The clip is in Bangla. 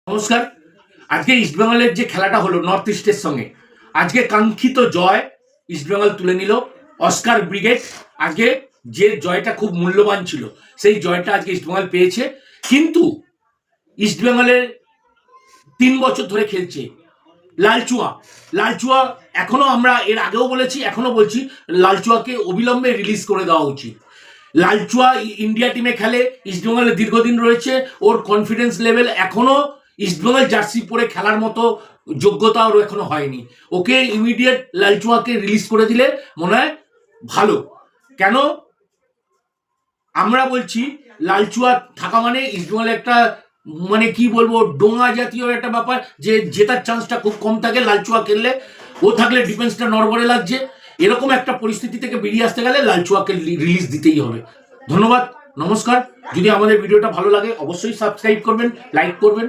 নমস্কার। আজকে ইস্টবেঙ্গলের যে খেলাটা হলো নর্থ ইস্টের সঙ্গে, আজকে কাঙ্ক্ষিত জয় ইস্টবেঙ্গল তুলে নিল। অস্কার ব্রিগেড আজকে যে জয়টা খুব মূল্যবান ছিল, সেই জয়টা আজকে ইস্টবেঙ্গল পেয়েছে। কিন্তু ইস্টবেঙ্গলের 3 বছর ধরে খেলছে লালচুয়া এখনো আমরা এর আগেও বলেছি, এখনো বলছি, লালচুয়াকে অবিলম্বে রিলিজ করে দেওয়া উচিত। লালচুয়া ইন্ডিয়া টিমে খেলে, ইস্টবেঙ্গলে দীর্ঘদিন রয়েছে, ওর কনফিডেন্স লেভেল এখনো ইস্টবেঙ্গল জার্সি পরে খেলার মতো যোগ্যতা ওর এখনো হয়নি। ওকে ইমিডিয়েট লালচুয়াকে রিলিজ করে দিলে মনে হয় ভালো। কেন আমরা বলছি, লালচুয়া থাকা মানে ইস্টবেঙ্গলে একটা মানে কি বলবো ডোঙা জাতীয় একটা ব্যাপার, যে জেতার চান্সটা খুব কম থাকে লালচুয়া খেললে। ও থাকলে ডিফেন্সটা নড়বড়ে লাগছে। এরকম একটা পরিস্থিতি থেকে বেরিয়ে আসতে গেলে লালচুয়াকে রিলিজ দিতেই হবে। ধন্যবাদ, নমস্কার। যদি আমাদের ভিডিওটা ভালো লাগে অবশ্যই সাবস্ক্রাইব করবেন, লাইক করবেন।